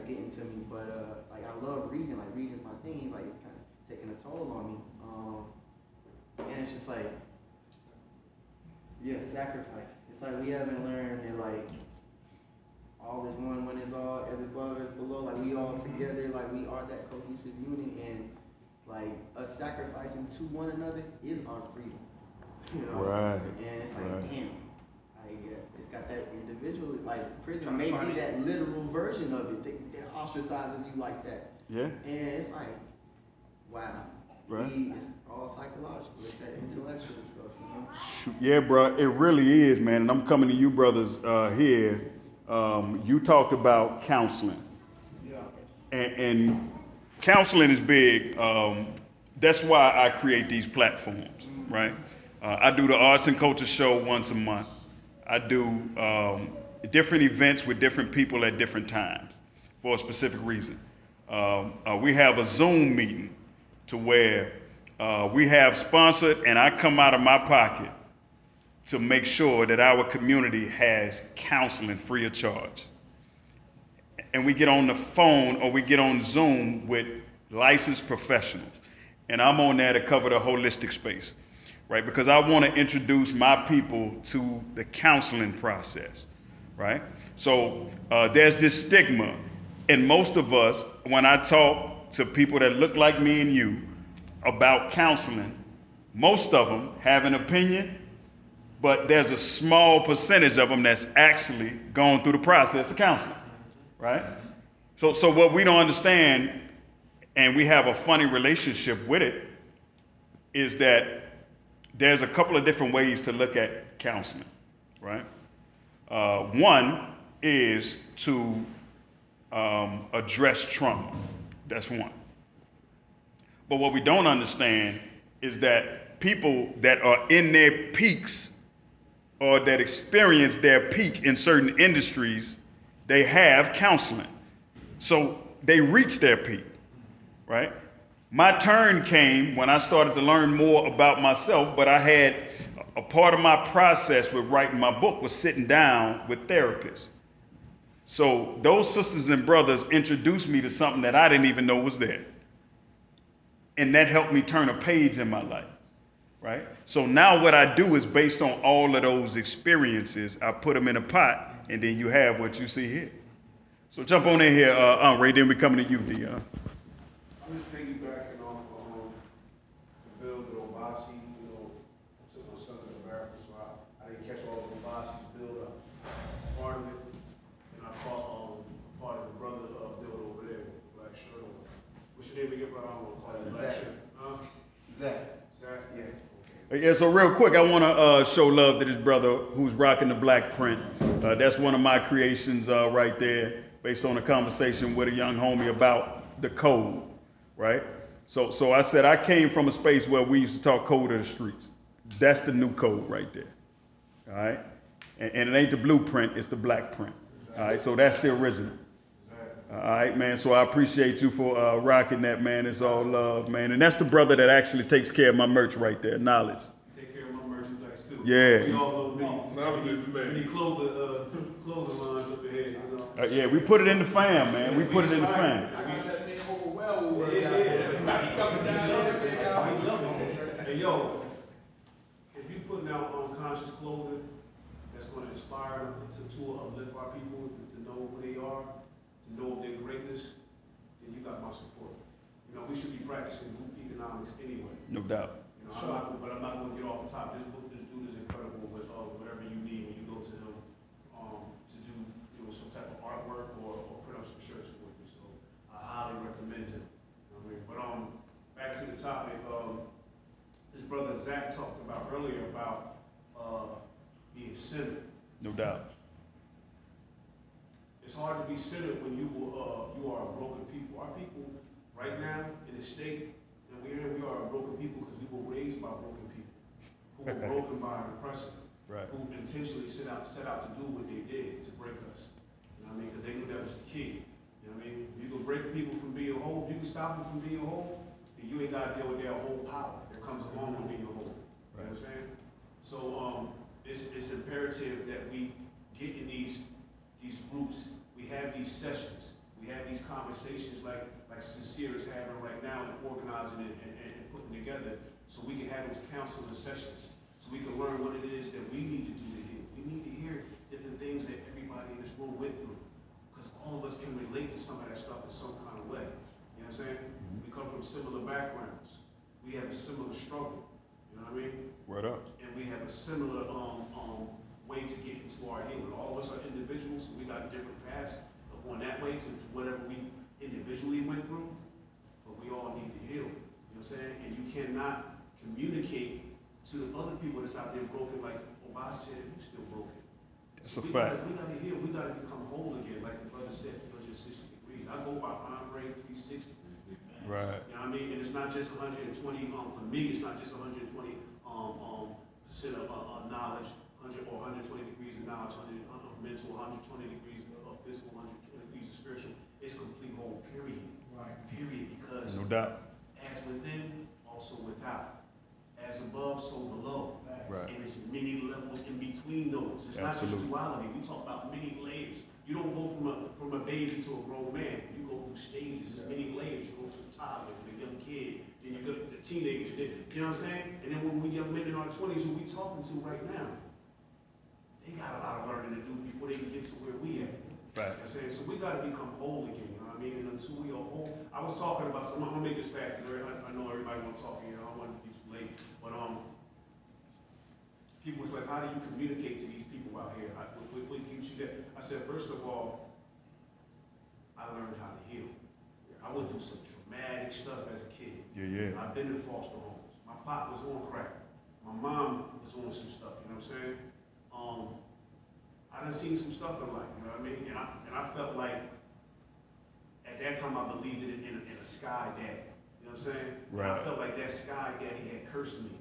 that's getting to me. But like I love reading. Like reading is my thing. He's like it's kind of taking a toll on me. And it's just like, yeah, sacrifice. It's like we haven't learned that like all is one when it's all as above as below. Like we all together. Like we are that cohesive unit, and like us sacrificing to one another is our freedom. You know. Right. And it's like, Right. damn. Like it's got that individual. Like prison may be that literal version of it that ostracizes you like that. Yeah. And it's like, wow. Right. It's all psychological. It's that intellectual stuff, you know? Yeah, bro, it really is, man. And I'm coming to you, brothers, here. You talked about counseling. Yeah. And counseling is big. That's why I create these platforms, right? I do the Arts and Culture Show once a month. I do different events with different people at different times for a specific reason. We have a Zoom meeting to where we have sponsored, and I come out of my pocket to make sure that our community has counseling free of charge. And we get on the phone or we get on Zoom with licensed professionals. And I'm on there to cover the holistic space, right? Because I want to introduce my people to the counseling process, right? So there's this stigma. And most of us, when I talk to people that look like me and you about counseling, most of them have an opinion, but there's a small percentage of them that's actually gone through the process of counseling, right? So what we don't understand, and we have a funny relationship with it, is that there's a couple of different ways to look at counseling, right? One is to address trauma. That's one. But what we don't understand is that people that are in their peaks or that experience their peak in certain industries, they have counseling. So they reach their peak, right? My turn came when I started to learn more about myself, but I had a part of my process with writing my book was sitting down with therapists. So those sisters and brothers introduced me to something that I didn't even know was there. And that helped me turn a page in my life, right? So now what I do is based on all of those experiences, I put them in a pot, and then you have what you see here. So jump on in here, Ray, then we coming to you, D. I'm just piggybacking off the bill that Obasi, took my son to America, so I didn't catch all of Obasi's bill. Part of it, and I caught part of the brother bill over there, black shirt on. What's your name again, brother? I don't want to call you black shirt. Zach. Zach? Yeah. Yeah, so real quick, I want to show love to this brother who's rocking the black print. That's one of my creations right there, based on a conversation with a young homie about the code, right? So I said I came from a space where we used to talk code of the streets. That's the new code right there, all right? And it ain't the blueprint, it's the black print, all right? So that's the original. All right, man. So I appreciate you for rocking that, man. It's all love, man. And that's the brother that actually takes care of my merch right there, Knowledge. Take care of my merchandise too. Yeah. We all know me. When you close the lines up ahead, you know. Yeah, we put it in the fam, man. We put it in the fam. Hey, yo, if you putting out unconscious clothing that's going to inspire to uplift our people to know who they are, to know of their greatness, then you got my support. You know, we should be practicing group economics anyway. No doubt. You know, I'm not going to get off the top. This dude is incredible with whatever you need when you go to him to do some type of artwork or print up some shirts for you. So I highly recommend him. You know what I mean? But back to the topic. His brother Zach talked about earlier about being centered. No doubt. It's hard to be centered when you are a broken people. Our people right now in the state, and we are a broken people because we were raised by broken people who were broken by an oppressor, right, who intentionally set out to do what they did to break us. You know what I mean? Because they knew that was the key. You know what I mean? If you can break people from being whole, you can stop them from being whole, then you ain't got to deal with their whole power that comes along with being whole. You know what I'm saying? So it's imperative that we get in these groups. We have these sessions. We have these conversations like Sinsear is having right now and organizing it and putting together so we can have those counseling sessions, so we can learn what it is that we need to do to heal. We need to hear different things that everybody in this room went through, because all of us can relate to some of that stuff in some kind of way. You know what I'm saying? We come from similar backgrounds. We have a similar struggle. You know what I mean? Word up. And we have a similar way to get into our healing. All of us are individuals, so we got different paths on that way to whatever we individually went through, but we all need to heal. You know what I'm saying? And you cannot communicate to the other people that's out there broken, like Obama said, you still broken. That's a We fact. got to heal. We got to become whole again, like the brother said, 360 degrees. I go by Andre 360. Right. You know what I mean? And it's not just 120, for me, it's not just 120 percent of knowledge, 100 or 120 degrees of knowledge, 100 mental, 120 degrees of physical, 120 degrees of spiritual. It's complete whole, period. Right. Period. Because no doubt. As within, also without. As above, so below. Right. And it's many levels in between those. It's Absolutely. not just duality. We talk about many layers. You don't go from a baby to a grown man. You go through stages. There's many layers. You go to a toddler, a young kid, then you go to the teenager. Then, you know what I'm saying? And then when we young men in our 20s, who we talking to right now, they got a lot of learning to do before they can get to where we at. Right. You know what I'm saying? So we got to become whole again. You know what I mean? And until we are whole, I was talking about. So I'm gonna make this fast because I know everybody wants to talk. You know, I don't want to be too late, but people was like, how do you communicate to these people out here? What gives you that? I said, first of all, I learned how to heal. I went through some traumatic stuff as a kid. Yeah. I've been in foster homes. My pop was on crack. My mom was on some stuff, you know what I'm saying? I done seen some stuff in life, you know what I mean? And I felt like, at that time I believed in a sky daddy, you know what I'm saying? Right. I felt like that sky daddy had cursed me. You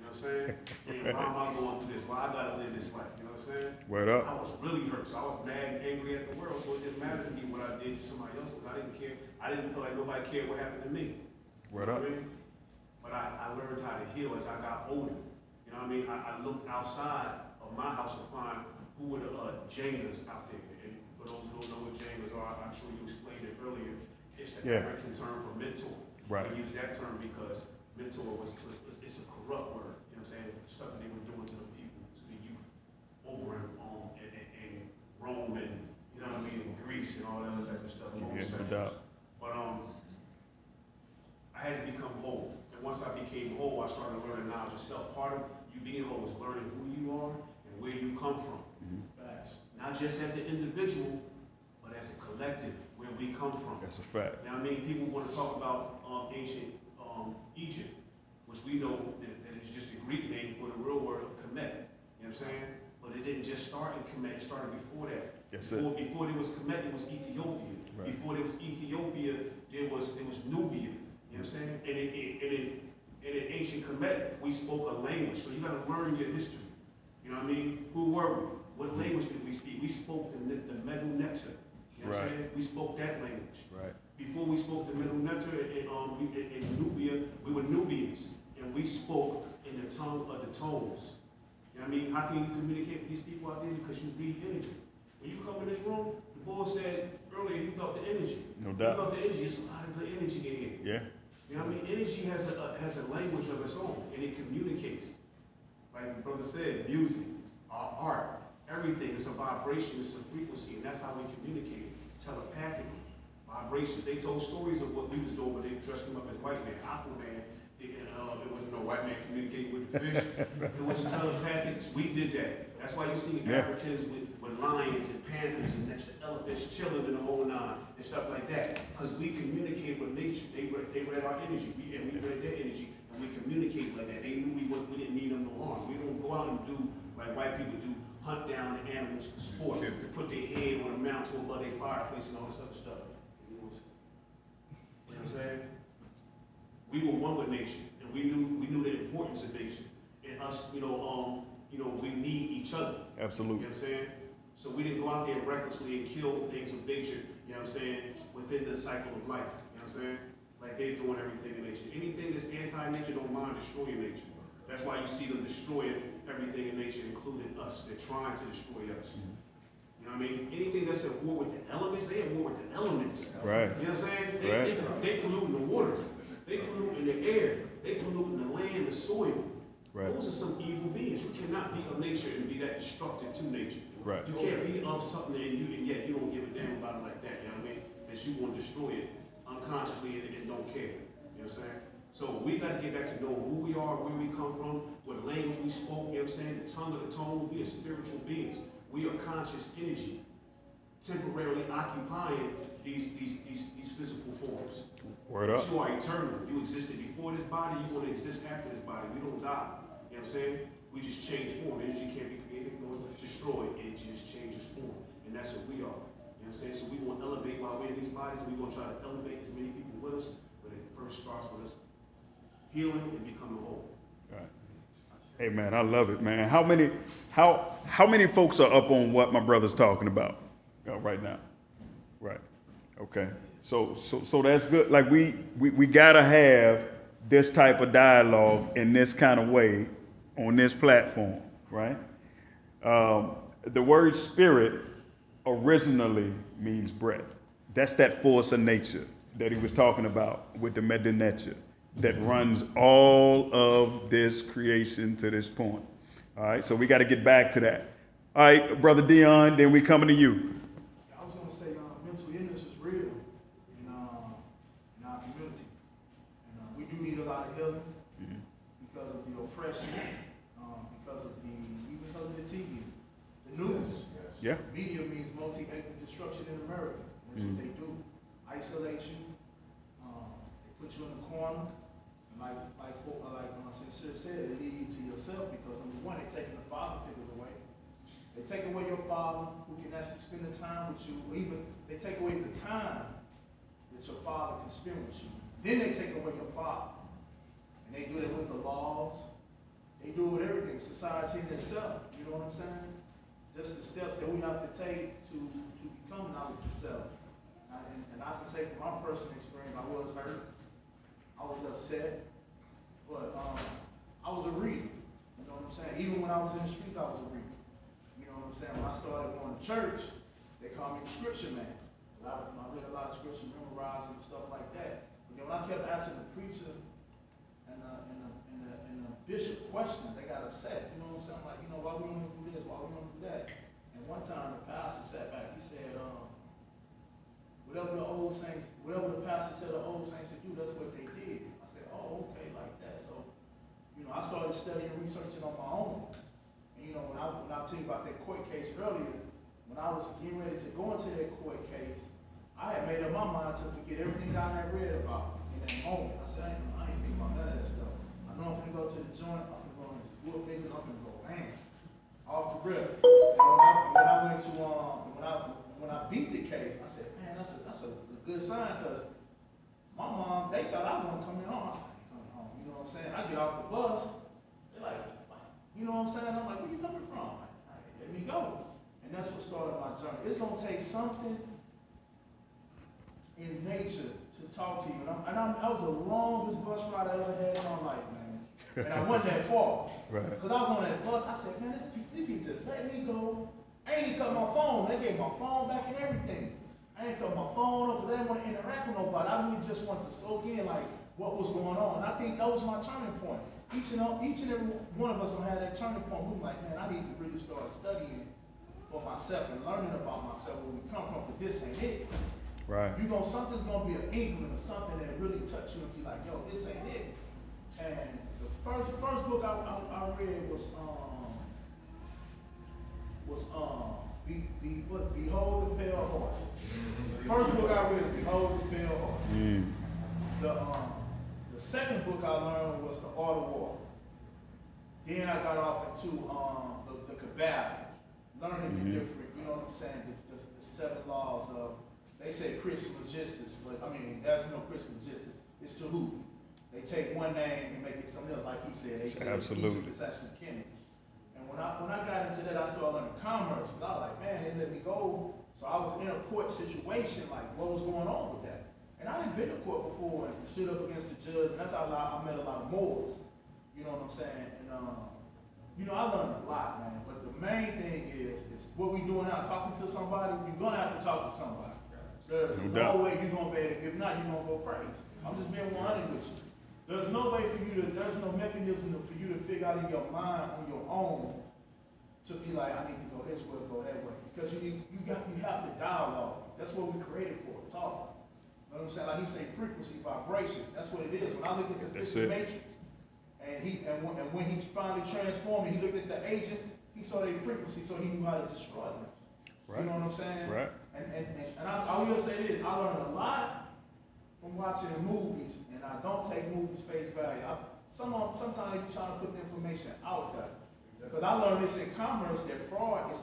know what I'm saying? And why am I going through this? Why I gotta live this life? You know what I'm saying? Word up. I was really hurt, so I was mad and angry at the world, so it didn't matter to me what I did to somebody else, because I didn't care. I didn't feel like nobody cared what happened to me. Word up. You know what I mean? But I learned how to heal as I got older. You know what I mean? I looked outside of my house to find who were the Jengas out there. And for those who don't know what Jengas are, I'm sure you explained it earlier. It's the American term for mentor. Right. We use that term because mentor it's a corrupt word. You know what I'm saying? The stuff that they were doing to the people, to the youth over in Rome and, you know what I mean, in Greece and all that other type of stuff. Yeah, no doubt. But I had to become whole. And once I became whole, I started learning knowledge of self. Part of you being whole is learning who you are and where you come from. Not just as an individual, but as a collective, where we come from. That's a fact. Now, I mean, people want to talk about ancient Egypt, which we know that it's just a Greek name for the real word of Kemet. You know what I'm saying? But it didn't just start in Kemet, it started before that. Before there was Kemet, it was Ethiopia. Right. Before there was Ethiopia, there was Nubia. You know what I'm saying? And in ancient Kemet, we spoke a language. So you got to learn your history. You know what I mean? Who were we? What language did we speak? We spoke the Medu Neter. You know what I'm saying? We spoke that language. Right. Before we spoke the Medu Neter in Nubia, we were Nubians. And we spoke in the tongue of the tones. You know what I mean? How can you communicate with these people out there? Because you read energy. When you come in this room, the boy said earlier, you felt the energy. No doubt. You felt the energy. There's a lot of good energy in here. Yeah. You know what I mean? Energy has a language of its own, and it communicates. Like the brother said, music, art, everything is a vibration, it's a frequency, and that's how we communicate telepathically. Vibrations. They told stories of what we was doing, but they dressed him up as white man, Aquaman. There wasn't no white man communicating with the fish. It was telepathic. We did that. That's why you see Africans with lions and panthers and next to elephants chilling in the whole nine and stuff like that. Because we communicate with nature. They read our energy, and we read their energy, and we communicate like that. They knew we didn't mean them no harm. We don't go out and do like white people do, hunt down the animals for sport, to put their head on a mountain above their fireplace and all this other stuff. You know what I'm saying? We were one with nature, and we knew the importance of nature, and us, we need each other. Absolutely. You know what I'm saying? So we didn't go out there recklessly and kill things of nature. You know what I'm saying? Within the cycle of life. You know what I'm saying? Like they're doing everything in nature. Anything that's anti-nature don't mind destroying nature. That's why you see them destroying everything in nature, including us. They're trying to destroy us. You know what I mean? Anything that's at war with the elements, they at war with the elements. Right. You know what I'm saying? Right. They polluting the water. They polluting the air. They polluting the land, the soil. Right. Those are some evil beings. You cannot be of nature and be that destructive to nature. Right. You can't be of something and yet you don't give a damn about it like that. You know what I mean? That you want to destroy it unconsciously and don't care. You know what I'm saying? So we got to get back to know who we are, where we come from, what language we spoke. You know what I'm saying? The tongue of the tone. We are spiritual beings. We are conscious energy, temporarily occupying these physical forms. Word up. You are eternal. You existed before this body. You want to exist after this body. We don't die. You know what I'm saying? We just change form. Energy can't be created nor destroyed. It just changes form. And that's what we are. You know what I'm saying? So we want to elevate while we're in these bodies. We're going to try to elevate as many people with us. But it first starts with us healing and becoming whole. Right. Hey man, I love it, man. How many folks are up on what my brother's talking about right now? Right. Okay. So that's good. Like we gotta have this type of dialogue in this kind of way on this platform, right? The word spirit originally means breath. That's that force of nature that he was talking about with the Medinetia that runs all of this creation to this point. All right, so we got to get back to that. All right, Brother Dion, then we coming to you. I was going to say mental illness is real in our community. And we do need a lot of healing because of the oppression, because of the TV, the news. Yeah. Media means multi-ethnic destruction in America. That's what they do. Isolate you. They put you in a corner. And like Sinsear said, they lead you to yourself because number one, they're taking the father figures away. They take away your father who can actually spend the time with you. Or even they take away the time that your father can spend with you. Then they take away your father. And they do it with the laws. They do it with everything, society in itself. You know what I'm saying? Just the steps that we have to take to become knowledge itself. And I can say from my personal experience, I was hurt. I was upset. But I was a reader. You know what I'm saying? Even when I was in the streets, I was a reader. You know what I'm saying? When I started going to church, they called me the scripture man. I read a lot of scripture, memorizing and stuff like that. But then when I kept asking the preacher and the bishop questions, they got upset. You know what I'm saying? I'm like, why we don't do this? Why we don't do that? And one time the pastor sat back. He said, whatever the pastor tell the old saints to do, that's what they did. I said, oh, okay, like that. So, I started studying and researching on my own. And when I tell you about that court case earlier, when I was getting ready to go into that court case, I had made up my mind to forget everything that I had read about in that moment. I said, I ain't thinking about none of that stuff. I know I'm gonna go to the joint, I'm gonna go and whoop niggas, I'm gonna go bang, off the rip. And when I went to when I beat the case, I said, man, that's a good sign, because my mom, they thought I wasn't coming home. I said, I ain't coming home. You know what I'm saying? I get off the bus, they're like, you know what I'm saying? I'm like, where you coming from? Like, let me go. And that's what started my journey. It's gonna take something in nature to talk to you. And I was the longest bus ride I ever had in my life, man. And I wasn't that far. Right. Because I was on that bus, I said, man, these people just let me go. I ain't even cut my phone. They gave my phone back and everything. I ain't cut my phone up because I didn't want to interact with nobody. I really just wanted to soak in like what was going on. And I think that was my turning point. Each and every one of us gonna have that turning point. We were like, man, I need to really start studying for myself and learning about myself where we come from, but this ain't it. Right. Something's gonna be an inkling of something that really touch you and be like, yo, this ain't it. And the first book I read was Behold the Pale Horse. The first book I read was Behold the Pale Horse. The second book I learned was The Art of War. Then I got off into the Kabbalah, learning the different, you know what I'm saying, the 7 laws of, they say Christmas justice, but I mean, there's no Christmas justice. It's Tahuti. They take one name and make it something else, like he said. They say absolutely. It's actually Kenny. And when I got into that, I started learning commerce. But I was like, man, they let me go. So I was in a court situation, like what was going on with that? And I didn't been to court before and stood up against the judge, and that's how I met a lot of Moors. You know what I'm saying? And I learned a lot, man. But the main thing is what we doing now, talking to somebody. You're gonna have to talk to somebody. There's doubt. no way you're gonna be able to, if not, you're gonna go crazy. I'm just being 100 with you. There's no way for you to, there's no mechanism for you to figure out in your mind on your own to be like, I need to go this way, go that way. Because you have to dialogue. That's what we created for, talk. You know what I'm saying? Like he say frequency, vibration. That's what it is. When I look at the matrix, and when he finally transformed, he looked at the agents, he saw their frequency, so he knew how to destroy them. Right. You know what I'm saying? Right. And I will say this, I learned a lot from watching movies, and I don't take movies face value. Sometimes they be trying to put the information out there. Because I learned this in commerce, that fraud is